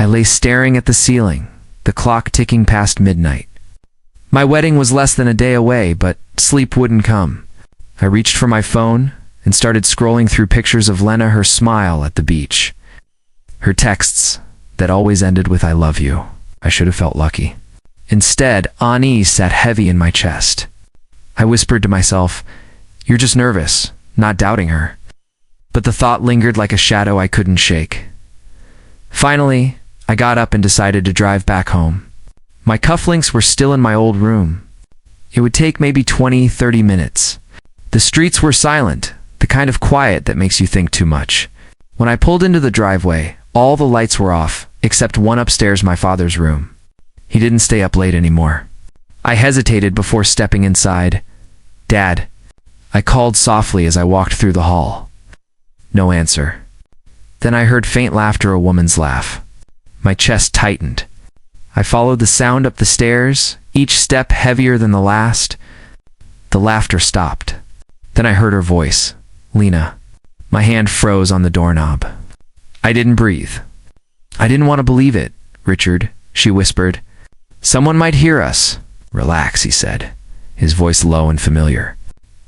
I lay staring at the ceiling, the clock ticking past midnight. My wedding was less than a day away, but sleep wouldn't come. I reached for my phone and started scrolling through pictures of Lena, her smile at the beach. Her texts that always ended with "I love you." I should have felt lucky. Instead, unease sat heavy in my chest. I whispered to myself, "You're just nervous," not doubting her. But the thought lingered like a shadow I couldn't shake. Finally, I got up and decided to drive back home. My cufflinks were still in my old room. It would take maybe 20-30 minutes. The streets were silent, the kind of quiet that makes you think too much. When I pulled into the driveway, all the lights were off, except one upstairs, my father's room. He didn't stay up late anymore. I hesitated before stepping inside. "Dad," I called softly as I walked through the hall. No answer. Then I heard faint laughter, a woman's laugh. My chest tightened. I followed the sound up the stairs, each step heavier than the last. The laughter stopped. Then I heard her voice. "Lena." My hand froze on the doorknob. I didn't breathe. "I didn't want to believe it, Richard," she whispered. "Someone might hear us." "Relax," he said, his voice low and familiar.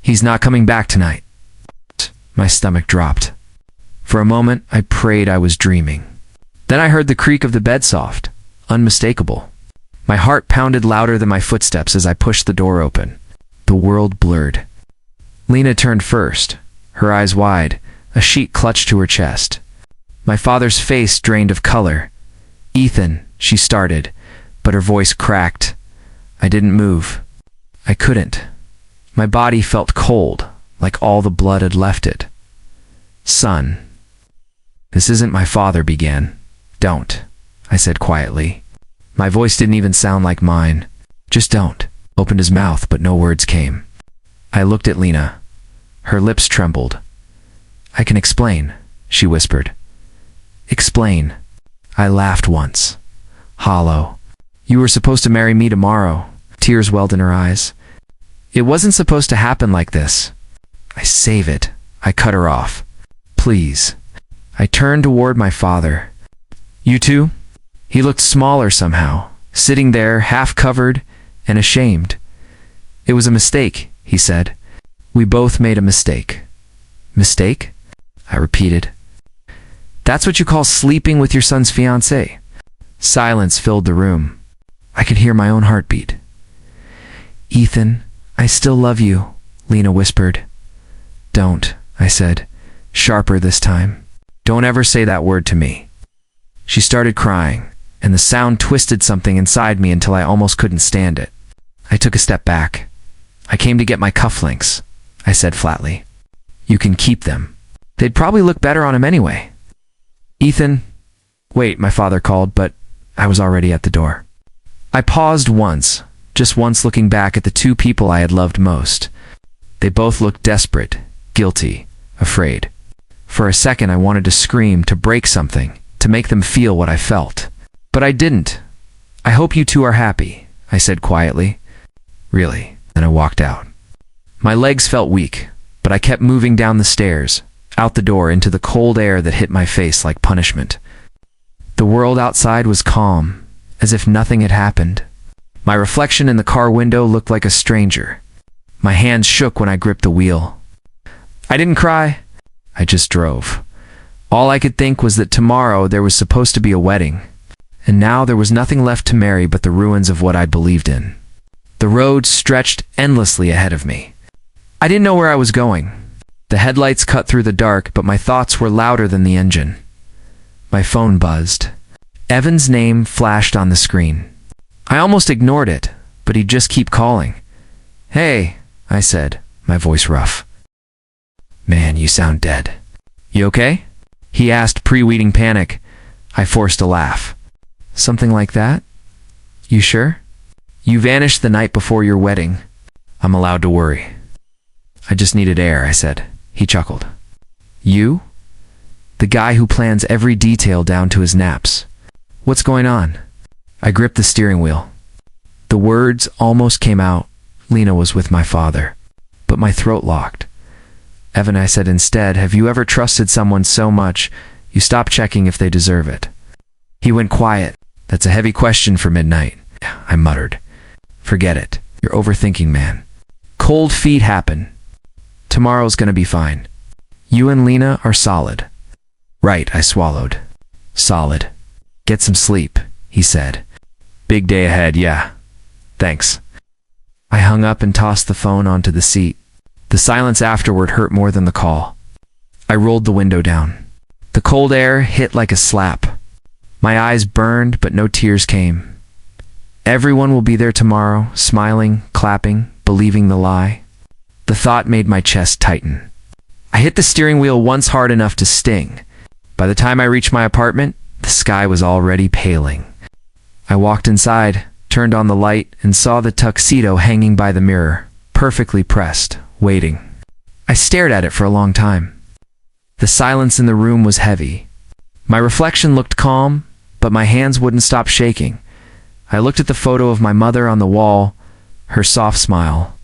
"He's not coming back tonight." My stomach dropped. For a moment, I prayed I was dreaming. Then I heard the creak of the bed, soft, unmistakable. My heart pounded louder than my footsteps as I pushed the door open. The world blurred. Lena turned first, her eyes wide, a sheet clutched to her chest. My father's face drained of color. "Ethan," she started, but her voice cracked. I didn't move. I couldn't. My body felt cold, like all the blood had left it. "Son." "This isn't my father," began. "Don't," I said quietly. My voice didn't even sound like mine. "Just don't." Opened his mouth, but no words came. I looked at Lena. Her lips trembled. "I can explain," she whispered. "Explain." I laughed once. Hollow. "You were supposed to marry me tomorrow." Tears welled in her eyes. "It wasn't supposed to happen like this." "I save it." I cut her off. "Please." I turned toward my father. "You too?" He looked smaller somehow, sitting there half-covered and ashamed. "It was a mistake," he said. "We both made a mistake." "Mistake?" I repeated. "That's what you call sleeping with your son's fiancée." Silence filled the room. I could hear my own heartbeat. "Ethan, I still love you," Lena whispered. "Don't," I said, sharper this time. "Don't ever say that word to me." She started crying, and the sound twisted something inside me until I almost couldn't stand it. I took a step back. "I came to get my cufflinks," I said flatly. "You can keep them. They'd probably look better on him anyway." "Ethan." "Wait," my father called, but I was already at the door. I paused once, just once, looking back at the two people I had loved most. They both looked desperate, guilty, afraid. For a second I wanted to scream, to break something, to make them feel what I felt. But I didn't. "I hope you two are happy," I said quietly. "Really?" Then I walked out. My legs felt weak, but I kept moving down the stairs, out the door, into the cold air that hit my face like punishment. The world outside was calm, as if nothing had happened. My reflection in the car window looked like a stranger. My hands shook when I gripped the wheel. I didn't cry. I just drove. All I could think was that tomorrow there was supposed to be a wedding, and now there was nothing left to marry but the ruins of what I'd believed in. The road stretched endlessly ahead of me. I didn't know where I was going. The headlights cut through the dark, but my thoughts were louder than the engine. My phone buzzed. Evan's name flashed on the screen. I almost ignored it, but he'd just keep calling. "Hey," I said, my voice rough. "Man, you sound dead." "You okay?" he asked, pre-weeding panic. I forced a laugh. "Something like that? You sure? You vanished the night before your wedding. I'm allowed to worry." "I just needed air," I said. He chuckled. "You? The guy who plans every detail down to his naps. What's going on?" I gripped the steering wheel. The words almost came out. Lena was with my father. But my throat locked. "Evan," I said instead, "have you ever trusted someone so much you stop checking if they deserve it?" He went quiet. That's a heavy question for midnight, I muttered. Forget it. You're overthinking, man. Cold feet happen. Tomorrow's gonna be fine. You and Lena are solid. Right, I swallowed. Solid. Get some sleep, he said. Big day ahead, yeah. Thanks. I hung up and tossed the phone onto the seat. The silence afterward hurt more than the call. I rolled the window down. The cold air hit like a slap. My eyes burned, but no tears came. Everyone will be there tomorrow, smiling, clapping, believing the lie. The thought made my chest tighten. I hit the steering wheel once hard enough to sting. By the time I reached my apartment, the sky was already paling. I walked inside, turned on the light, and saw the tuxedo hanging by the mirror, perfectly pressed, waiting. I stared at it for a long time. The silence in the room was heavy. My reflection looked calm, but my hands wouldn't stop shaking. I looked at the photo of my mother on the wall, her soft smile.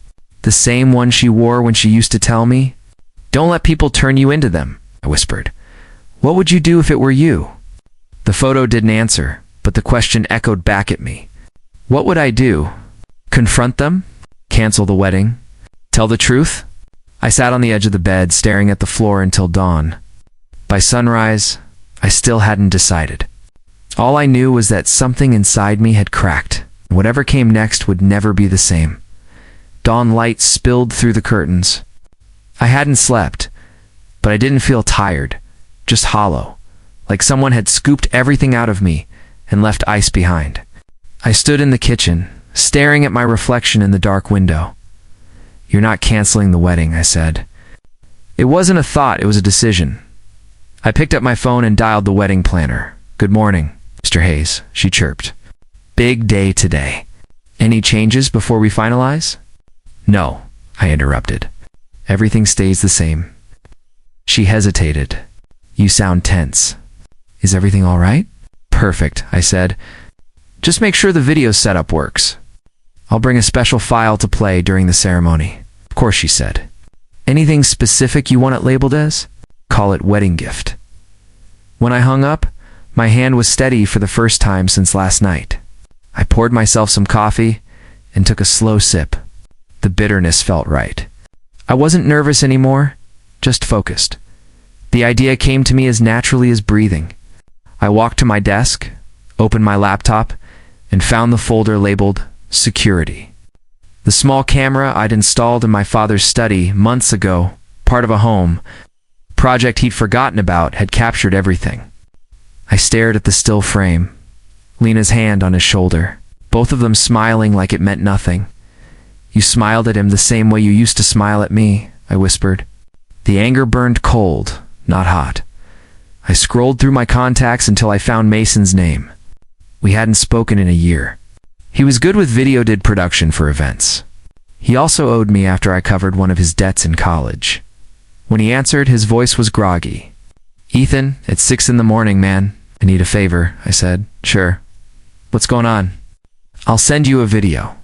The same one she wore when she used to tell me, "Don't let people turn you into them," I whispered. "What would you do if it were you?" The photo didn't answer, but the question echoed back at me. What would I do? Confront them? Cancel the wedding? Tell the truth? I sat on the edge of the bed, staring at the floor until dawn. By sunrise, I still hadn't decided. All I knew was that something inside me had cracked. Whatever came next would never be the same. Dawn light spilled through the curtains. I hadn't slept, but I didn't feel tired, just hollow, like someone had scooped everything out of me and left ice behind. I stood in the kitchen, staring at my reflection in the dark window. "You're not canceling the wedding," I said. It wasn't a thought, it was a decision. I picked up my phone and dialed the wedding planner. "Good morning, Mr. Hayes," she chirped. "Big day today. Any changes before we finalize?" "No," I interrupted. "Everything stays the same." She hesitated. "You sound tense. Is everything all right?" "Perfect," I said. "Just make sure the video setup works. I'll bring a special file to play during the ceremony." "Of course," she said. "Anything specific you want it labeled as?" "Call it wedding gift." When I hung up, my hand was steady for the first time since last night. I poured myself some coffee and took a slow sip. The bitterness felt right. I wasn't nervous anymore, just focused. The idea came to me as naturally as breathing. I walked to my desk, opened my laptop, and found the folder labeled Security. The small camera I'd installed in my father's study months ago, part of a home project he'd forgotten about, had captured everything. I stared at the still frame, Lena's hand on his shoulder, both of them smiling like it meant nothing. "You smiled at him the same way you used to smile at me," I whispered. The anger burned cold, not hot. I scrolled through my contacts until I found Mason's name. We hadn't spoken in a year. He was good with video production for events. He also owed me after I covered one of his debts in college. When he answered, his voice was groggy. "Ethan, it's 6 in the morning, man. I need a favor," I said. "Sure. What's going on?" "I'll send you a video.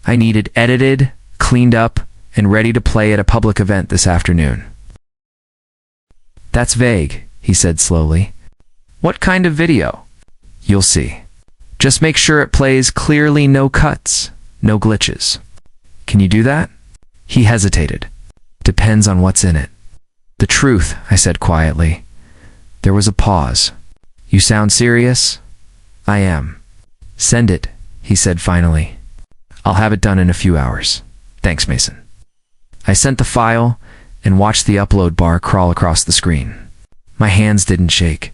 I need it edited, cleaned up, and ready to play at a public event this afternoon." "That's vague," he said slowly. "What kind of video?" "You'll see. Just make sure it plays clearly, no cuts, no glitches." "Can you do that?" He hesitated. "Depends on what's in it." "The truth," I said quietly. There was a pause. "You sound serious?" "I am." "Send it," he said finally. "I'll have it done in a few hours. Thanks, Mason." I sent the file and watched the upload bar crawl across the screen. My hands didn't shake.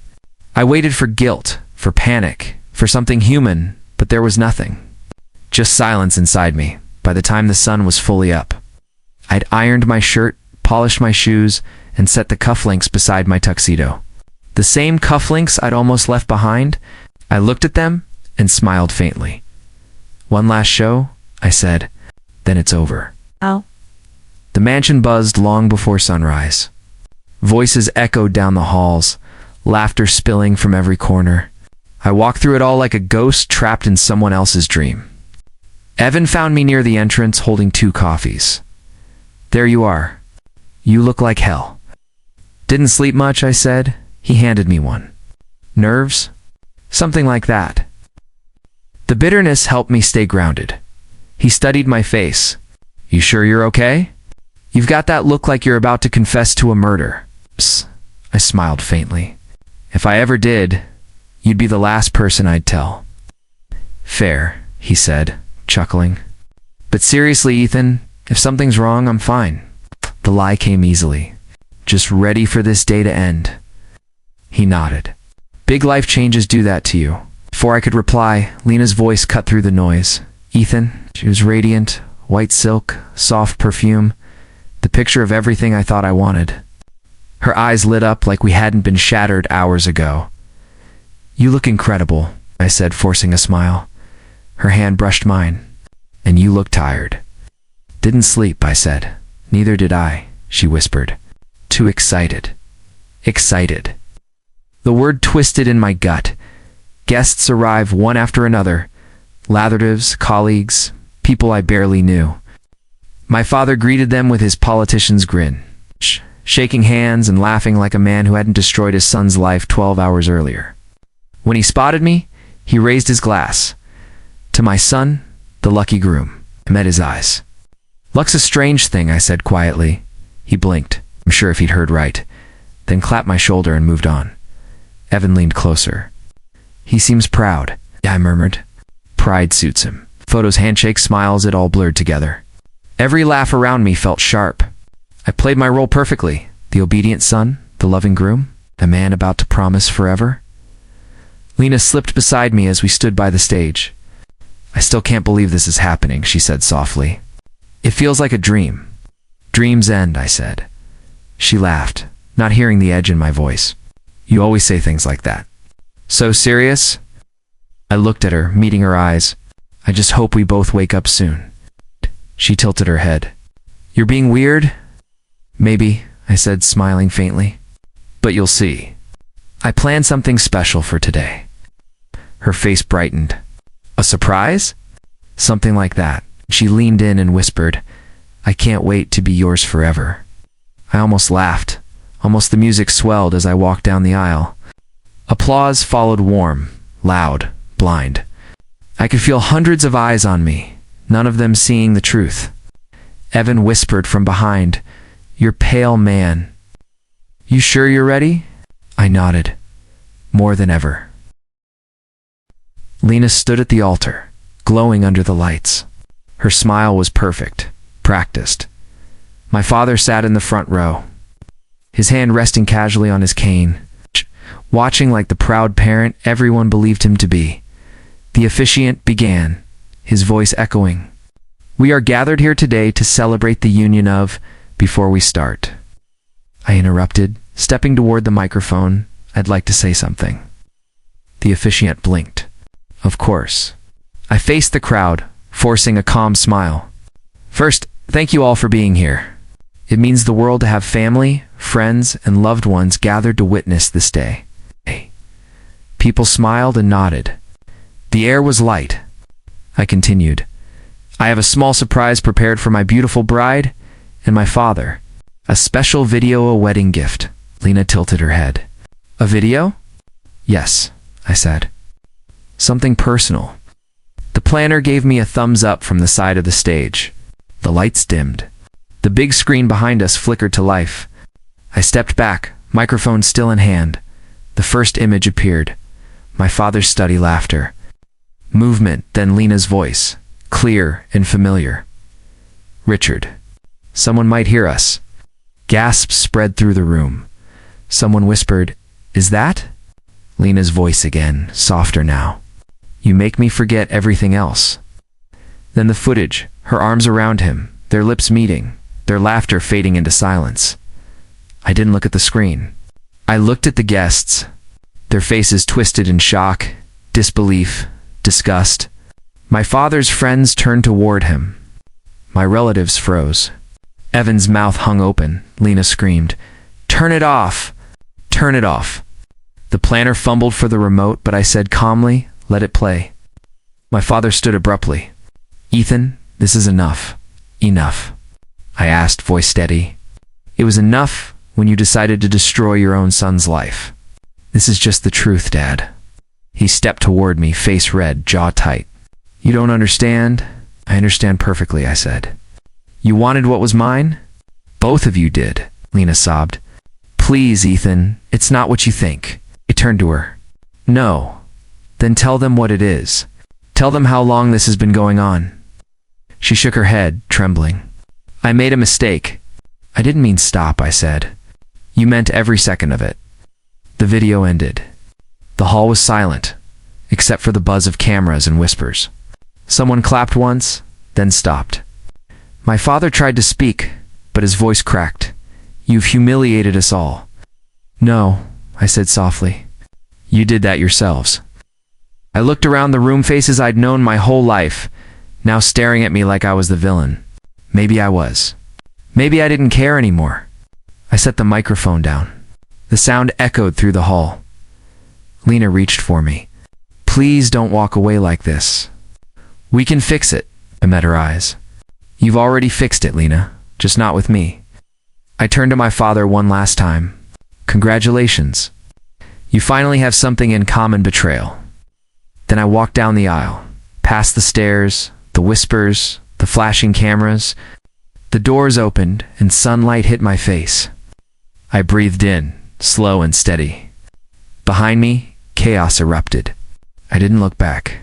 I waited for guilt, for panic, for something human, but there was nothing. Just silence inside me by the time the sun was fully up. I'd ironed my shirt, polished my shoes, and set the cufflinks beside my tuxedo. The same cufflinks I'd almost left behind. I looked at them and smiled faintly. "One last show," I said, "then it's over." Oh. The mansion buzzed long before sunrise. Voices echoed down the halls, laughter spilling from every corner. I walked through it all like a ghost trapped in someone else's dream. Evan found me near the entrance holding 2 coffees. "There you are. You look like hell." "Didn't sleep much," I said. He handed me one. "Nerves?" Something like that. The bitterness helped me stay grounded. He studied my face. You sure you're okay? You've got that look like you're about to confess to a murder. Psst. I smiled faintly. If I ever did, you'd be the last person I'd tell. Fair, he said, chuckling. But seriously, Ethan, if something's wrong, I'm fine. The lie came easily. Just ready for this day to end. He nodded. Big life changes do that to you. Before I could reply, Lena's voice cut through the noise. Ethan, she was radiant, white silk, soft perfume, the picture of everything I thought I wanted. Her eyes lit up like we hadn't been shattered hours ago. You look incredible, I said, forcing a smile. Her hand brushed mine. And you look tired. Didn't sleep, I said. Neither did I, she whispered. Too excited. Excited. The word twisted in my gut. Guests arrive one after another. Lathertives, colleagues, people I barely knew. My father greeted them with his politician's grin, shaking hands and laughing like a man who hadn't destroyed his son's life 12 hours earlier. When he spotted me, he raised his glass. To my son, the lucky groom. I met his eyes. Luck's a strange thing, I said quietly. He blinked, I'm sure if he'd heard right, then clapped my shoulder and moved on. Evan leaned closer. He seems proud, I murmured. Pride suits him. Photos, handshakes, smiles, it all blurred together. Every laugh around me felt sharp. I played my role perfectly. The obedient son, the loving groom, a man about to promise forever. Lena slipped beside me as we stood by the stage. I still can't believe this is happening, she said softly. It feels like a dream. Dreams end, I said. She laughed, not hearing the edge in my voice. You always say things like that. So serious? I looked at her, meeting her eyes. I just hope we both wake up soon. She tilted her head. You're being weird? Maybe, I said, smiling faintly. But you'll see. I planned something special for today. Her face brightened. A surprise? Something like that. She leaned in and whispered, I can't wait to be yours forever. I almost laughed. Almost the music swelled as I walked down the aisle. Applause followed, warm, loud, blind. I could feel hundreds of eyes on me, none of them seeing the truth. Evan whispered from behind, You're pale, man. You sure you're ready? I nodded. More than ever. Lena stood at the altar, glowing under the lights. Her smile was perfect, practiced. My father sat in the front row, his hand resting casually on his cane, watching like the proud parent everyone believed him to be. The officiant began, his voice echoing. We are gathered here today to celebrate the union of, before we start. I interrupted, stepping toward the microphone. I'd like to say something. The officiant blinked. Of course. I faced the crowd, forcing a calm smile. First, thank you all for being here. It means the world to have family, friends, and loved ones gathered to witness this day. People smiled and nodded. The air was light. I continued. I have a small surprise prepared for my beautiful bride and my father. A special video, a wedding gift. Lena tilted her head. A video? Yes, I said. Something personal. The planner gave me a thumbs up from the side of the stage. The lights dimmed. The big screen behind us flickered to life. I stepped back, microphone still in hand. The first image appeared. My father's steady laughter. Movement, then Lena's voice, clear and familiar. Richard. Someone might hear us. Gasps spread through the room. Someone whispered, Is that? Lena's voice again, softer now. You make me forget everything else. Then the footage, her arms around him, their lips meeting, their laughter fading into silence. I didn't look at the screen. I looked at the guests, their faces twisted in shock, disbelief, disgust. My father's friends turned toward him. My relatives froze. Evan's mouth hung open. Lena screamed, Turn it off! Turn it off! The planner fumbled for the remote, but I said calmly, Let it play. My father stood abruptly. Ethan, this is enough. Enough. I asked, voice steady. It was enough when you decided to destroy your own son's life. This is just the truth, Dad. He stepped toward me, face red, jaw tight. You don't understand? I understand perfectly, I said. You wanted what was mine? Both of you did, Lena sobbed. Please, Ethan, it's not what you think. I turned to her. No. Then tell them what it is. Tell them how long this has been going on. She shook her head, trembling. I made a mistake. I didn't mean stop, I said. You meant every second of it. The video ended. The hall was silent, except for the buzz of cameras and whispers. Someone clapped once, then stopped. My father tried to speak, but his voice cracked. You've humiliated us all. No, I said softly. You did that yourselves. I looked around the room, faces I'd known my whole life, now staring at me like I was the villain. Maybe I was. Maybe I didn't care anymore. I set the microphone down. The sound echoed through the hall. Lena reached for me. Please don't walk away like this. We can fix it, I met her eyes. You've already fixed it, Lena, just not with me. I turned to my father one last time. Congratulations. You finally have something in common, betrayal. Then I walked down the aisle, past the stairs, the whispers, the flashing cameras. The doors opened and sunlight hit my face. I breathed in, slow and steady. Behind me, chaos erupted. I didn't look back.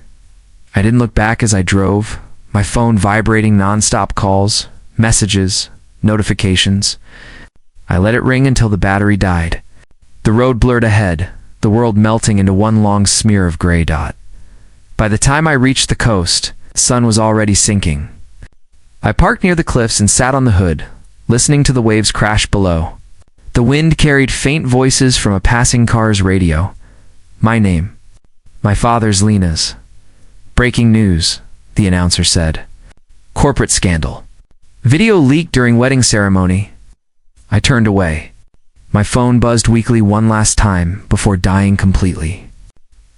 I didn't look back as I drove, my phone vibrating, non-stop calls, messages, notifications. I let it ring until the battery died. The road blurred ahead, the world melting into one long smear of gray dot. By the time I reached the coast, the sun was already sinking. I parked near the cliffs and sat on the hood, listening to the waves crash below. The wind carried faint voices from a passing car's radio. My name. My father's, Lena's. Breaking news, the announcer said. Corporate scandal. Video leaked during wedding ceremony. I turned away. My phone buzzed weakly one last time before dying completely.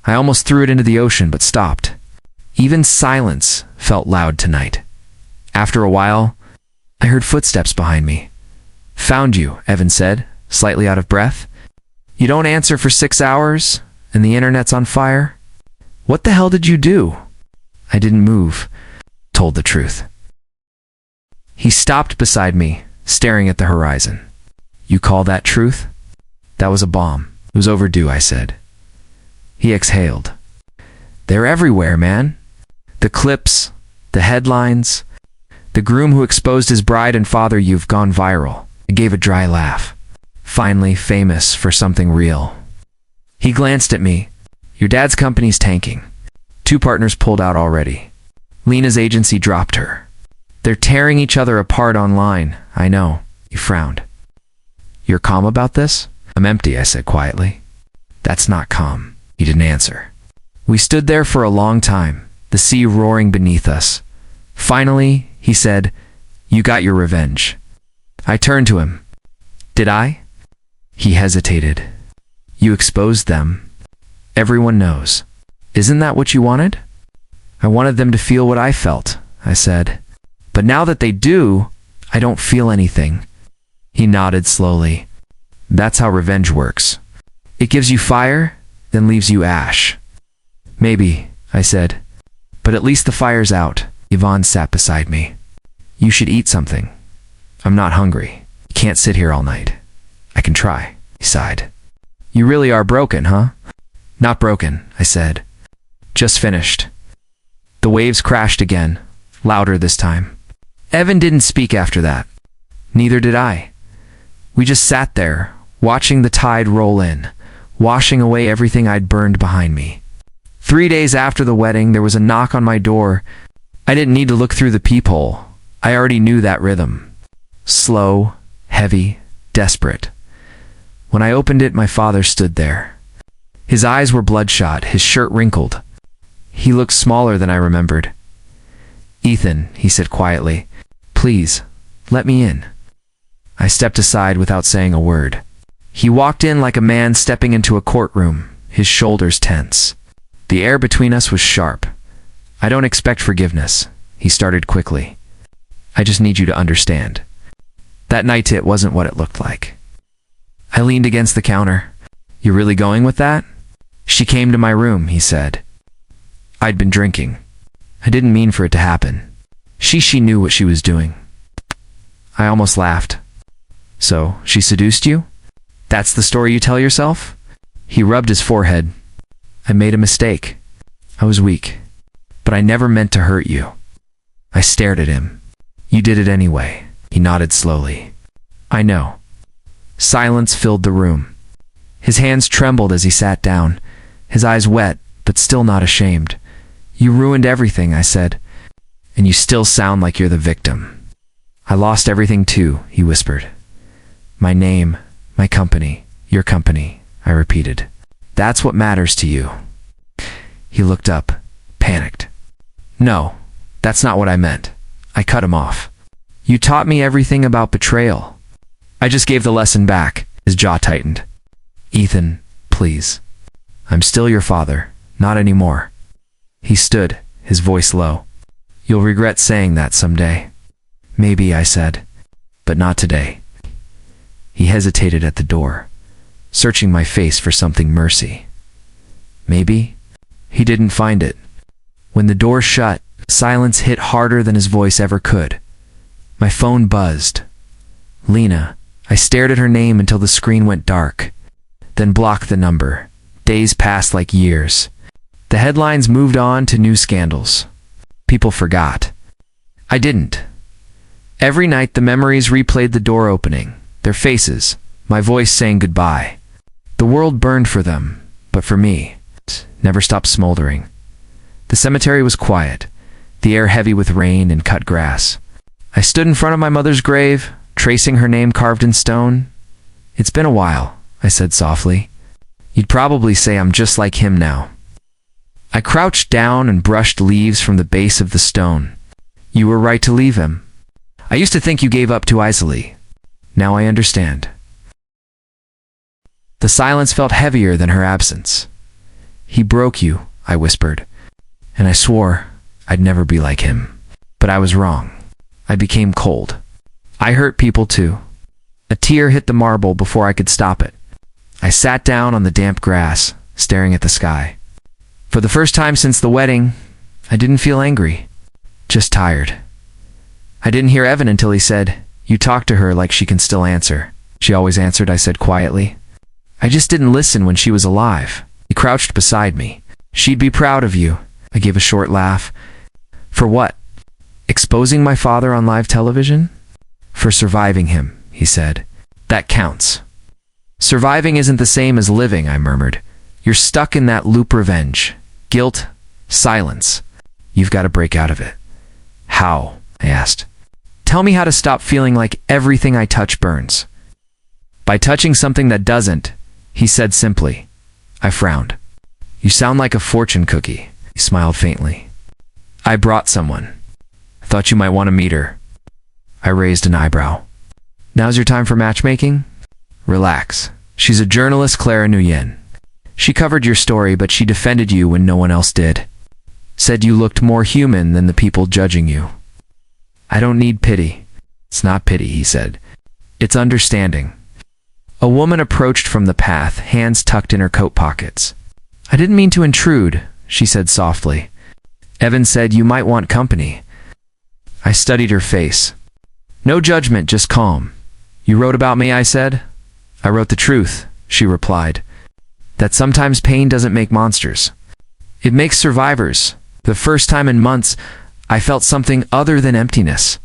I almost threw it into the ocean but stopped. Even silence felt loud tonight. After a while, I heard footsteps behind me. Found you, Evan said, slightly out of breath. You don't answer for 6 hours, and the internet's on fire? What the hell did you do? I didn't move, told the truth. He stopped beside me, staring at the horizon. You call that truth? That was a bomb. It was overdue, I said. He exhaled. They're everywhere, man. The clips, the headlines, the groom who exposed his bride and father. You've gone viral. I gave a dry laugh. Finally famous for something real. He glanced at me. Your dad's company's tanking. 2 partners pulled out already. Lena's agency dropped her. They're tearing each other apart online. I know. He frowned. You're calm about this? I'm empty, I said quietly. That's not calm. He didn't answer. We stood there for a long time, the sea roaring beneath us. Finally, he said, You got your revenge. I turned to him. Did I? He hesitated. You exposed them. Everyone knows. Isn't that what you wanted? I wanted them to feel what I felt, I said. But now that they do, I don't feel anything. He nodded slowly. That's how revenge works. It gives you fire, then leaves you ash. Maybe, I said. But at least the fire's out. Yvonne sat beside me. You should eat something. I'm not hungry. You can't sit here all night. I can try, he sighed. You really are broken, huh? Not broken, I said. Just finished. The waves crashed again, louder this time. Evan didn't speak after that. Neither did I. We just sat there, watching the tide roll in, washing away everything I'd burned behind me. 3 days after the wedding, there was a knock on my door. I didn't need to look through the peephole. I already knew that rhythm. Slow, heavy, desperate. When I opened it, my father stood there. His eyes were bloodshot, his shirt wrinkled. He looked smaller than I remembered. Ethan, he said quietly, please, let me in. I stepped aside without saying a word. He walked in like a man stepping into a courtroom, his shoulders tense. The air between us was sharp. I don't expect forgiveness, he started quickly. I just need you to understand. That night it wasn't what it looked like. I leaned against the counter. You really going with that? She came to my room, he said. I'd been drinking. I didn't mean for it to happen. She knew what she was doing. I almost laughed. So, she seduced you? That's the story you tell yourself? He rubbed his forehead. I made a mistake. I was weak. But I never meant to hurt you. I stared at him. You did it anyway. He nodded slowly. I know. Silence filled the room. His hands trembled as he sat down, his eyes wet, but still not ashamed. You ruined everything, I said. And you still sound like you're the victim. I lost everything too, he whispered. My name, my company, your company, I repeated. That's what matters to you. He looked up, panicked. No, that's not what I meant. I cut him off. You taught me everything about betrayal. I just gave the lesson back. His jaw tightened. Ethan, please. I'm still your father, not anymore. He stood, his voice low. You'll regret saying that someday. Maybe, I said, but not today. He hesitated at the door, searching my face for something mercy. Maybe? He didn't find it. When the door shut, silence hit harder than his voice ever could. My phone buzzed. Lena. I stared at her name until the screen went dark, then blocked the number. Days passed like years. The headlines moved on to new scandals. People forgot. I didn't. Every night the memories replayed the door opening, their faces, my voice saying goodbye. The world burned for them, but for me, it never stopped smoldering. The cemetery was quiet, the air heavy with rain and cut grass. I stood in front of my mother's grave, tracing her name carved in stone. It's been a while, I said softly. You'd probably say I'm just like him now. I crouched down and brushed leaves from the base of the stone. You were right to leave him. I used to think you gave up too easily. Now I understand. The silence felt heavier than her absence. He broke you, I whispered, and I swore I'd never be like him. But I was wrong. I became cold. I hurt people too. A tear hit the marble before I could stop it. I sat down on the damp grass, staring at the sky. For the first time since the wedding, I didn't feel angry, just tired. I didn't hear Evan until he said, You talk to her like she can still answer. She always answered, I said quietly. I just didn't listen when she was alive. He crouched beside me. She'd be proud of you. I gave a short laugh. For what? Exposing my father on live television? For surviving him, he said. That counts. Surviving isn't the same as living, I murmured. You're stuck in that loop. Revenge, guilt, silence. You've got to break out of it. How? I asked. Tell me how to stop feeling like everything I touch burns. By touching something that doesn't, he said simply. I frowned. You sound like a fortune cookie. He smiled faintly. I brought someone. I thought you might want to meet her. I raised an eyebrow. Now's your time for matchmaking? Relax. She's a journalist, Clara Nguyen. She covered your story, but she defended you when no one else did. Said you looked more human than the people judging you. I don't need pity. It's not pity, he said. It's understanding. A woman approached from the path, hands tucked in her coat pockets. I didn't mean to intrude, she said softly. Evan said you might want company. I studied her face. No judgment, just calm. You wrote about me, I said. I wrote the truth, she replied. That sometimes pain doesn't make monsters. It makes survivors. The first time in months, I felt something other than emptiness.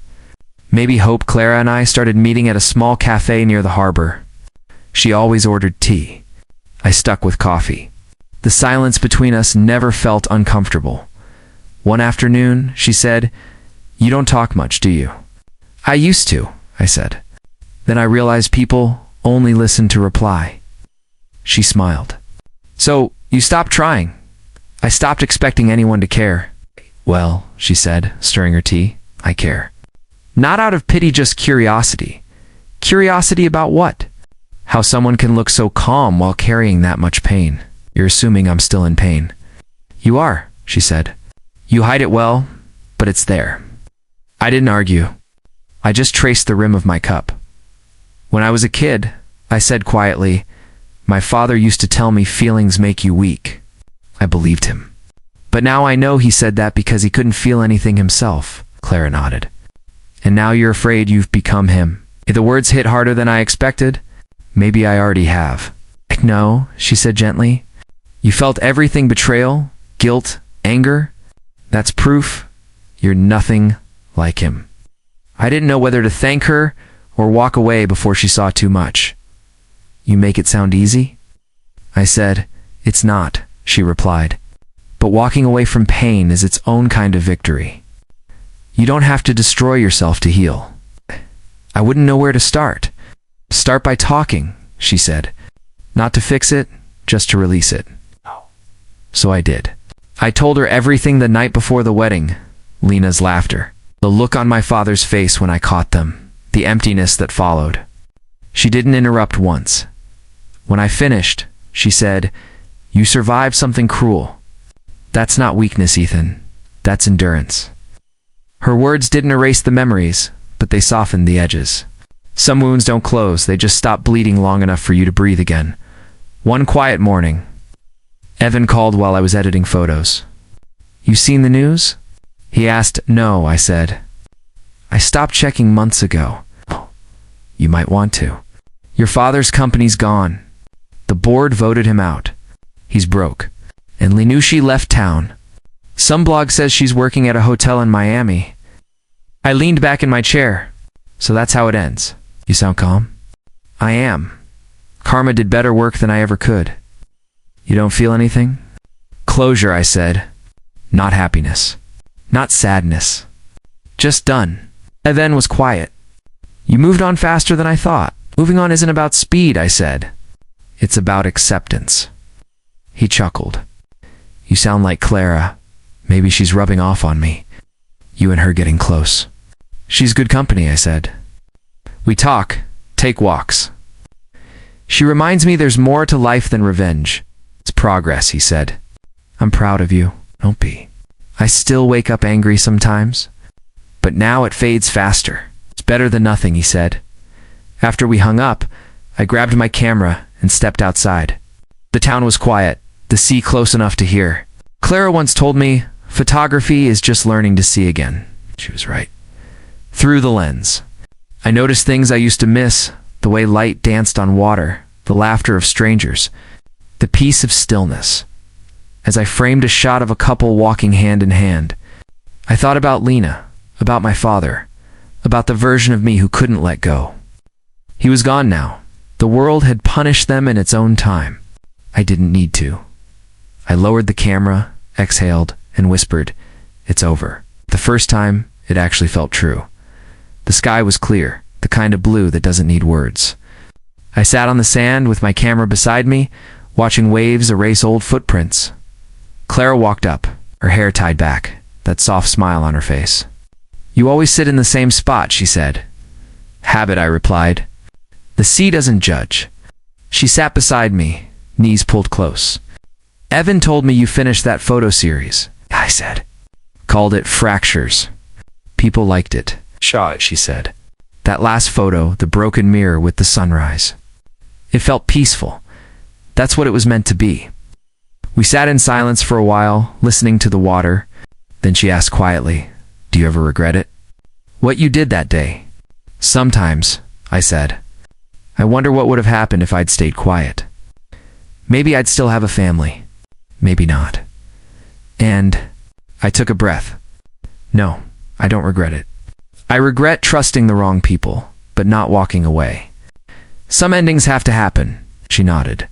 Maybe hope. Clara and I started meeting at a small cafe near the harbor. She always ordered tea. I stuck with coffee. The silence between us never felt uncomfortable. One afternoon, she said, You don't talk much, do you? I used to, I said. Then I realized people only listen to reply. She smiled. So, you stopped trying. I stopped expecting anyone to care. Well, she said, stirring her tea, I care. Not out of pity, just curiosity. Curiosity about what? How someone can look so calm while carrying that much pain. You're assuming I'm still in pain. You are, she said. You hide it well, but it's there. I didn't argue. I just traced the rim of my cup. When I was a kid, I said quietly, My father used to tell me feelings make you weak. I believed him. But now I know he said that because he couldn't feel anything himself. Clara nodded. And now you're afraid you've become him. If the words hit harder than I expected, maybe I already have. No, she said gently. You felt everything: betrayal, guilt, anger. That's proof you're nothing like him. I didn't know whether to thank her or walk away before she saw too much. You make it sound easy? I said. It's not, she replied. But walking away from pain is its own kind of victory. You don't have to destroy yourself to heal. I wouldn't know where to start. Start by talking, she said. Not to fix it, just to release it. So I did. I told her everything the night before the wedding. Lena's laughter, the look on my father's face when I caught them, the emptiness that followed. She didn't interrupt once. When I finished, she said, You survived something cruel. That's not weakness, Ethan. That's endurance. Her words didn't erase the memories, but they softened the edges. Some wounds don't close, they just stop bleeding long enough for you to breathe again. One quiet morning, Evan called while I was editing photos. You seen the news? He asked. No, I said. I stopped checking months ago. You might want to. Your father's company's gone. The board voted him out. He's broke. And Linushi left town. Some blog says she's working at a hotel in Miami. I leaned back in my chair. So that's how it ends. You sound calm? I am. Karma did better work than I ever could. You don't feel anything? Closure, I said. Not happiness. Not sadness. Just done. Evan was quiet. You moved on faster than I thought. Moving on isn't about speed, I said. It's about acceptance. He chuckled. You sound like Clara. Maybe she's rubbing off on me. You and her getting close. She's good company, I said. We talk, take walks. She reminds me there's more to life than revenge. It's progress, he said. I'm proud of you. Don't be. I still wake up angry sometimes. But now it fades faster. It's better than nothing, he said. After we hung up, I grabbed my camera and stepped outside. The town was quiet, the sea close enough to hear. Clara once told me, photography is just learning to see again. She was right. Through the lens. I noticed things I used to miss, the way light danced on water, the laughter of strangers, the peace of stillness. As I framed a shot of a couple walking hand in hand, I thought about Lena, about my father, about the version of me who couldn't let go. He was gone now. The world had punished them in its own time. I didn't need to. I lowered the camera, exhaled, and whispered, It's over. The first time, it actually felt true. The sky was clear, the kind of blue that doesn't need words. I sat on the sand with my camera beside me, watching waves erase old footprints. Clara walked up, her hair tied back, that soft smile on her face. You always sit in the same spot, she said. Habit, I replied. The sea doesn't judge. She sat beside me, knees pulled close. Evan told me you finished that photo series, I said. Called it Fractures. People liked it. Shaw it, she said. That last photo, the broken mirror with the sunrise. It felt peaceful. That's what it was meant to be. We sat in silence for a while, listening to the water. Then she asked quietly, Do you ever regret it? What you did that day? Sometimes, I said. I wonder what would have happened if I'd stayed quiet. Maybe I'd still have a family. Maybe not. And I took a breath. No, I don't regret it. I regret trusting the wrong people, but not walking away. Some endings have to happen, she nodded.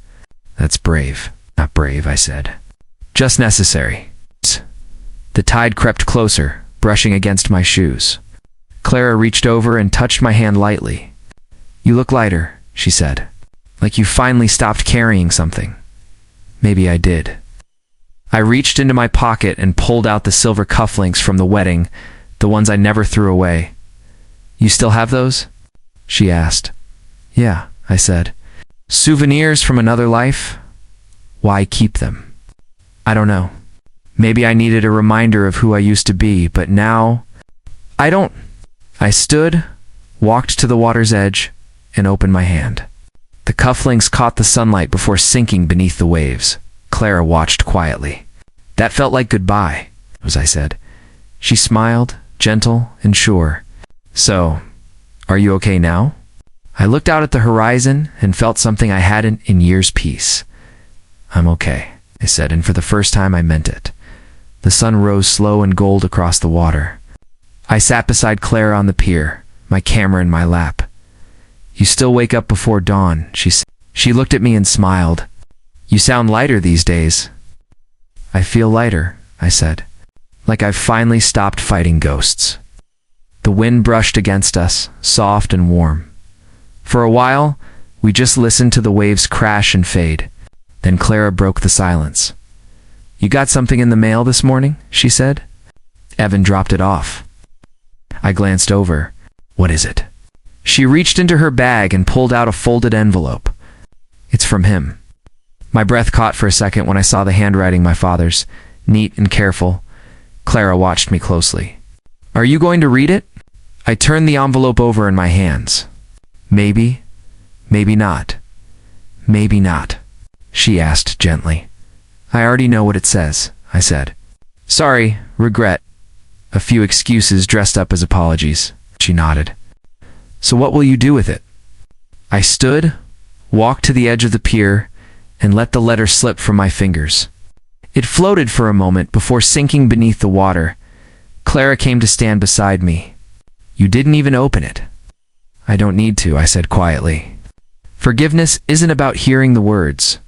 That's brave. Not brave, I said. Just necessary. The tide crept closer, brushing against my shoes. Clara reached over and touched my hand lightly. You look lighter, she said. Like you finally stopped carrying something. Maybe I did. I reached into my pocket and pulled out the silver cufflinks from the wedding, the ones I never threw away. You still have those? She asked. Yeah, I said. Souvenirs from another life? Why keep them? I don't know. Maybe I needed a reminder of who I used to be, but now I don't. I stood, walked to the water's edge, and opened my hand. The cufflinks caught the sunlight before sinking beneath the waves. Clara watched quietly. That felt like goodbye, as I said. She smiled, gentle and sure. So, are you okay now? I looked out at the horizon and felt something I hadn't in years. Peace. I'm okay, I said, and for the first time I meant it. The sun rose slow and gold across the water. I sat beside Clara on the pier, my camera in my lap. You still wake up before dawn, she said. She looked at me and smiled. You sound lighter these days. I feel lighter, I said. Like I've finally stopped fighting ghosts. The wind brushed against us, soft and warm. For a while, we just listened to the waves crash and fade. Then Clara broke the silence. You got something in the mail this morning? She said. Evan dropped it off. I glanced over. What is it? She reached into her bag and pulled out a folded envelope. It's from him. My breath caught for a second when I saw the handwriting, my father's, neat and careful. Clara watched me closely. Are you going to read it? I turned the envelope over in my hands. Maybe, maybe not. Maybe not, she asked gently. I already know what it says, I said. Sorry, regret. A few excuses dressed up as apologies. She nodded. So what will you do with it? I stood, walked to the edge of the pier, and let the letter slip from my fingers. It floated for a moment before sinking beneath the water. Clara came to stand beside me. You didn't even open it. I don't need to, I said quietly. Forgiveness isn't about hearing the words.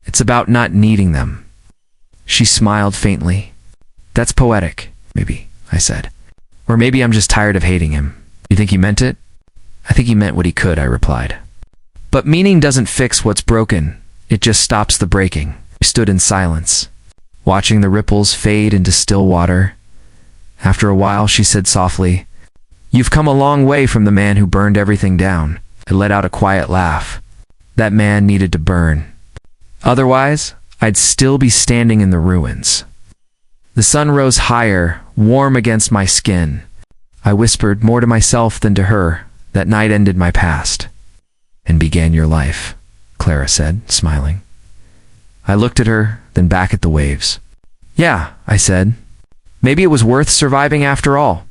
It's about not needing them. She smiled faintly. That's poetic, maybe, I said. Or maybe I'm just tired of hating him. You think he meant it? I think he meant what he could, I replied. But meaning doesn't fix what's broken. It just stops the breaking. I stood in silence, watching the ripples fade into still water. After a while, she said softly, You've come a long way from the man who burned everything down. I let out a quiet laugh. That man needed to burn. Otherwise, I'd still be standing in the ruins. The sun rose higher, warm against my skin. I whispered more to myself than to her. That night ended my past and began your life, Clara said, smiling. I looked at her, then back at the waves. Yeah, I said. Maybe it was worth surviving after all.